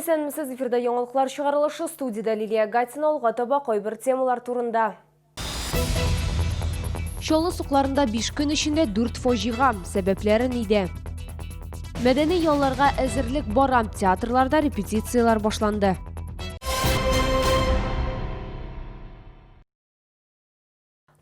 Исәнмесез, эфирда яңалыклар чыгарылышы, студияда Лилия Гатина, алга таба койбір темалар турында. Шолы сукларында 5 көн ішінде 4 фожиға, сәбәпләре неде? Мәдәни ялларга әзерлек барам, театрларда репетициялар башланды.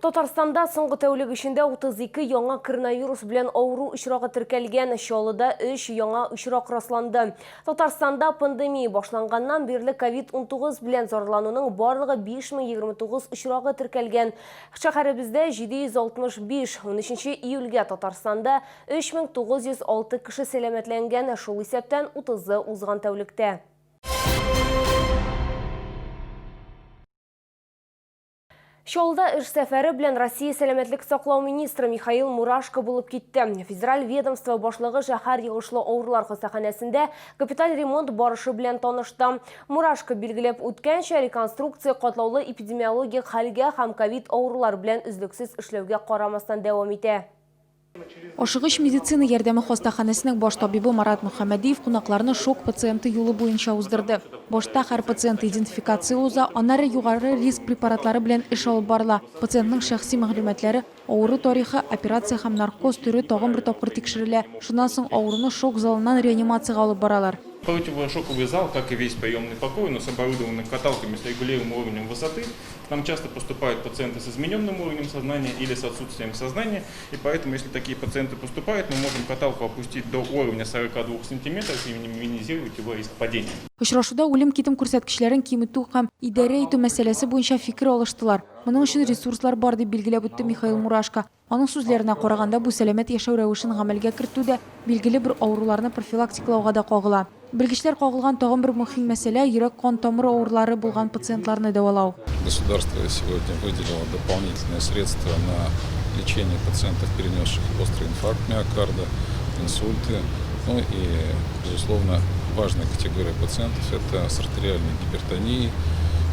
Татарстанда соңғы тәулік ішінде 32 яңа коронавирус белән авыру очрагы теркәлгән, Чаллыда 3 яңа очрак расланды. Татарстанда пандемия башланганнан бирле COVID-19 белән зарлануның барлыгы 5029 очрагы теркәлгән. Шәһәребездә 765, 13 июльгә Татарстанда 3906 кеше сәламәтләнгән, шул исәптән 30-ы узган тәүлектә. Шолда эш сәфәре белән Россия сәламәтлек саклау министры Михаил Мурашко булып китте. Федераль ведомство башлыгы шәһәр йогышлы авырлар хастаханәсендә капиталь ремонт барышы белән танышты. Мурашко билгеләп үткәнчә, реконструкция катлаулы эпидемиологик хәлгә һәм ковид авырулар белән үзлексез эшләүгә карамастан дәвам итә. Ашыгыч медицина ярдәме хастаханәсенең баш табибы Марат Мөхәммәдиев кунакларны шок пациенты юлы буенча уздырды. Башта һәр пациент идентификация уза, аннары югары риск препаратлары белән эш алып барыла. Пациентның шәхси мәгълүматлары, авыру тарихы, операция һәм наркоз түре тагын бер тапкыр тикшерелә. Шуннан соң авыруны шок залыннан реанимациягә алып баралар. Противошоковый зал, как и весь приемный покой, но с оборудованными каталками с регулируемым уровнем высоты. Нам часто поступают пациенты с измененным уровнем сознания или с отсутствием сознания. И поэтому, если такие пациенты поступают, мы можем каталку опустить до уровня 42 сантиметров и минимизировать его риск падения. Очрашуда үлем китем күрсәткечләрен киметү һәм идарә итү мәсьәләсе буенча фикер алыштылар. Моның өчен ресурслар бар дип билгеләп үтте Михаил Мурашко. Аның сүзләренә караганда, бу сәламәт яшәү рәвешен гамәлгә кертүдә билгеле бер авыруларны профилактикалауга да кагыла. Белгечләр кагылган тагын бер мөһим мәсьәлә йөрәк-кан тамыры авырулары булган пациентларны дәвалау. Государство сегодня выделило дополнительные средства на лечение пациентов, перенесших острый инфаркт миокарда, инсульты. Ну и, безусловно, важная категория пациентов – это с артериальной гипертонией,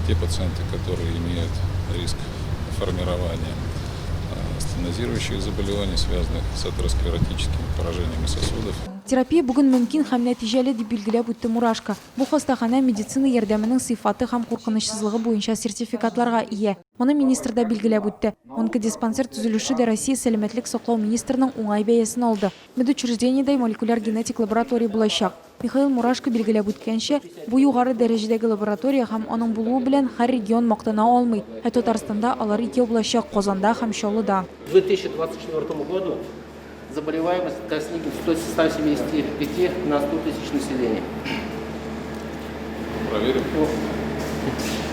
те пациенты, которые имеют риск формирования стенозирующих заболеваний, связанных с атеросклеротическими поражениями сосудов. Терапия бүген мөмкин һәм нәтиҗәле дип билгеләп үтте Мурашко. Бу хастаханә медицина ярдәменең сыйфаты һәм куркынычсызлыгы буенча сертификатларга ия. Моны министр да билгеләп үтте. Онкодиспансер төзелеше дә Россия сәламәтлек саклау министрының уңай бәясен алды. Медучреждениедә молекуляр генетик лаборатория булачак. Михаил Мурашко билгеләп үткәнчә, бу югары дәрәҗәдәге лаборатория һәм аның булуы белән һәр регион мактана алмый. Татарстанда алар ике булачак: Казанда һәм Чаллыда. К 2024 году заболеваемость достигнет 175 на 100 тысяч населения. Проверим.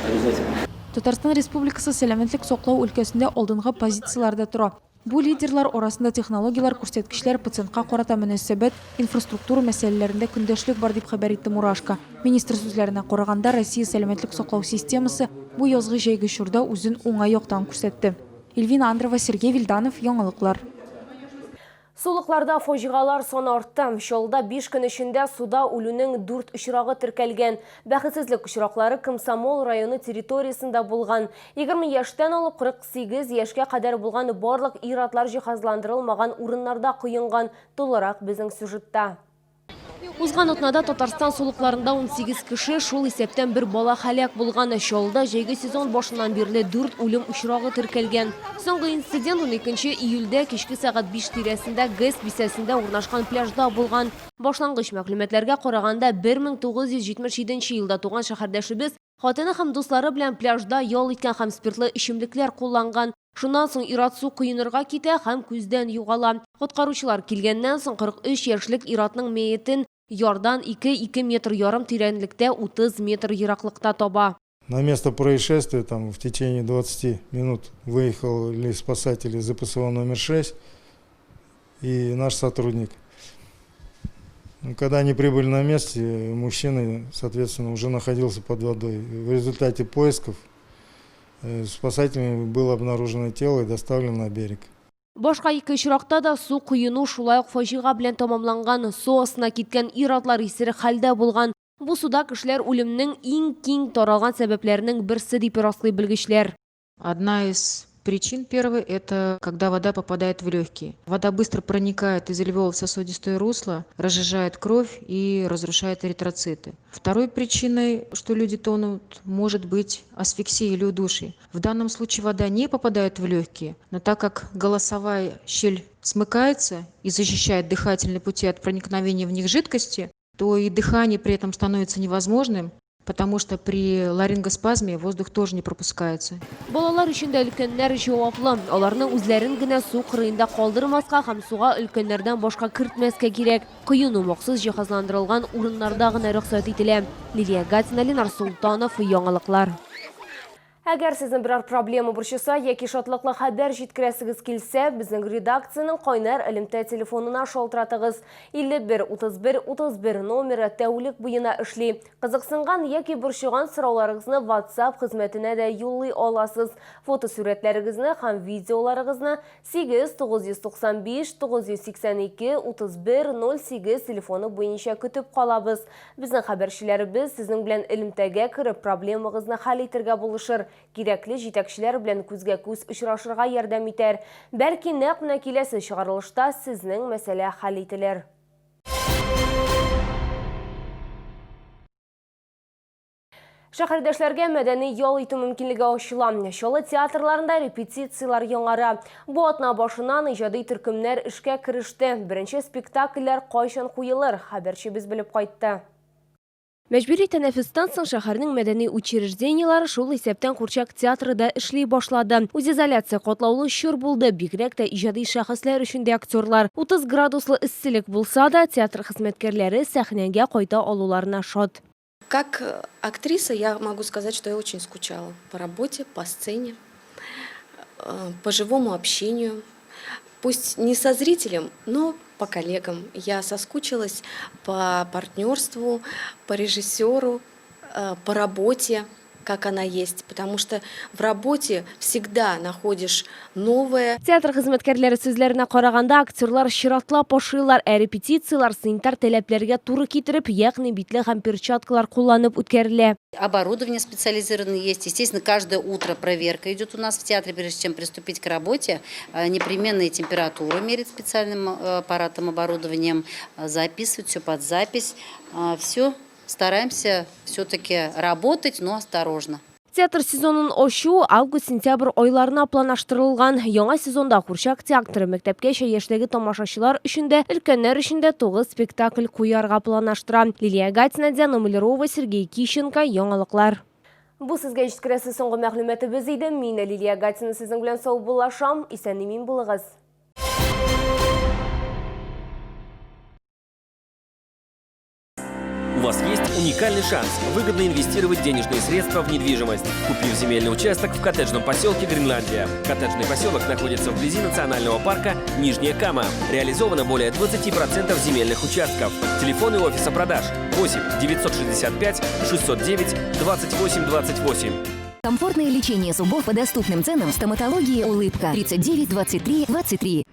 Обязательно. Татарстан Республикасы сәламәтлек саклау өлкәсендә алдынгы позицияләрдә тора. Бу лидерлар арасында технологиялар, күрсәткечләр, пациентка карата мөнәсәбәт, инфраструктура мәсьәләләрендә көндәшлек бар дип хәбәр итте Мурашко. Министр сүзләренә караганда, Россия сәламәтлек саклау системасы бу язгы җәйге чорда үзен уңай яктан күрсәтте. Эльвина Андрова, Сергей Вильданов, яңалыклар. Сулыкларда фожигалар саны артты. Шолда 5 көн эчендә суда үлүнең 4 очрагы теркәлгән. Бәхетсезлек очраклары Комсомол районы территориясендә булган. 20 яшьтән алып 48 яшькә кадәр булган барлык ир-атлар җиһазландырылмаган урыннарда коенган. Тулырак безнең сюжетта. Узган атнада Татарстан сулыкларында 18 кеше, шул исәптән бер бала хәлак булган. Шолда җәйге сезон башыннан бирле 4 үлем очрагы теркәлгән. Соңгы инцидент 12 июльдә кичке сәгать 5 тирәсендә ГЭС бисәсендә урнашкан пляжда булган. Башлангыч мәгълүматларга караганда, 1977 елда туган шәһәрдәшебез хатыны һәм дуслары белән пляжда ял иткән һәм спиртлы эчемлекләр кулланган. Шуннан соң ир-ат су коенырга китә һәм күздән югала. Коткаручылар килгәннән соң 43 яшьлек ир-атның мәетен ярдан 2-2,5 метр тирәнлектә 30 метр ераклыкта таба. На место происшествия в течение 20 минут выехали спасатели ЗПСО номер 6 и наш сотрудник. Когда они прибыли на месте, мужчина, соответственно, уже находился под водой. В результате поисков спасателями было обнаружено тело и доставлено на берег. Башка ике очракта да су коену шулай ук фаҗига белән тамамланган. Су астына киткән ир-атлар исере хәлдә булган. Бу суда кешеләр үлемнең иң киң таралган сәбәпләренең берсе дип раслый белгечләр. Одна из причин. Первый – это когда вода попадает в легкие. Вода быстро проникает из альвеол в сосудистое русло, разжижает кровь и разрушает эритроциты. Второй причиной, что люди тонут, может быть асфиксия или удушье. В данном случае вода не попадает в легкие, но так как голосовая щель смыкается и защищает дыхательные пути от проникновения в них жидкости, то и дыхание при этом становится невозможным, потому что при ларингоспазме воздух тоже не пропускается. Балалар өчен дә өлкәннәр җаваплы. Аларны үзләрен генә су кырыенда калдырмаска һәм суга өлкәннәрдән башка кертмәскә кирәк. Кыюну махсус җиһазландырылган урыннарда гына рөхсәт ителә. Лилия Гатина, Ленар Султанов, Яңалыклар. Әгәр сезнең берәр проблема борчыса яки шатлыклы хәбәр җиткерәсегез килсә, безнең редакциянең кайнар элемтә телефонына шалтыратыгыз. 51-31-31 номеры тәүлек буена эшли. Кызыксынган яки борчыган сорауларыгызны WhatsApp хезмәтенә дә юллый аласыз. Фотосурәтләрегезне һәм видеоларыгызны 8-995-982-31-08 телефоны буенча көтеп калабыз. Безнең хәбәрчеләребез сезнең белән элемтәгә кереп проблемагызны хәл итәргә булышыр. Кирәкле җитәкчеләр белән күзгә-күз очрашырга ярдәм итәр. Бәлки нәкъ менә киләсе чыгарылышта сезнең мәсьәлә хәл ителер. Шәһәрдәшләргә мәдәни ял итү мөмкинлеге ачыла. Чаллы театрларында репетициялар яңара. Бу атна башыннан иҗади төркемнәр эшкә кереште. Беренче спектакльләр кайчан куелыр? Хәбәрчебез белеп кайтты. Мәҗбүри тәнәфестән соң шәһәрнең мәдәни учреждениелары шул исәптән Курчак театры да эшли башлады. Үзизоляция катлаулы чор булды, бигрәк тә иҗади шәхесләр өчен дә актерлар. 30 градуслы эсселек булса да, театр хезмәткәрләре сәхнәгә кайта алуларына шат. Как актриса я могу сказать, что я очень скучала по работе, по сцене, по живому общению. Пусть не со зрителем, но по коллегам. Я соскучилась по партнерству, по режиссеру, по работе, как она есть, потому что в работе всегда находишь новое. Театр хезмәткәрләре сүзләренә караганда, актерлар чиратлап ашыйлар, репетициялар санитар таләпләргә туры китереп, ягъни битле һәм перчаткалар кулланып үткәрелә. Оборудование специализированное есть. Естественно, каждое утро проверка идет у нас в театре, прежде чем приступить к работе. Непременные температуры мерить специальным аппаратом, оборудованием, записывать все под запись. Все стараемся все-таки работать, но осторожно. Театр сезонын ачу август-сентябрь айларына планлаштырылган. Яңа сезонда Курчак театры мәктәпкәчә яшьтәге тамашачылар өчен дә, өлкәннәр өчен дә 9 спектакль куярга планлаштыра. Лилия Гатина, Диана Миллерова, Сергей Кищенко, Яңалыклар. Бу сезгә җиткерәсе соңгы мәгълүматыбыз иде. Мин Лилия Гатина сезнең белән сау булашам. Исән-имин булыгыз. У вас есть уникальный шанс выгодно инвестировать денежные средства в недвижимость, купив земельный участок в коттеджном поселке Гренландия. Коттеджный поселок находится вблизи национального парка Нижняя Кама. Реализовано более 20% земельных участков. Телефоны офиса продаж 8 965 609 28 28. Комфортное лечение зубов по доступным ценам в стоматологии «Улыбка» 39 23 23.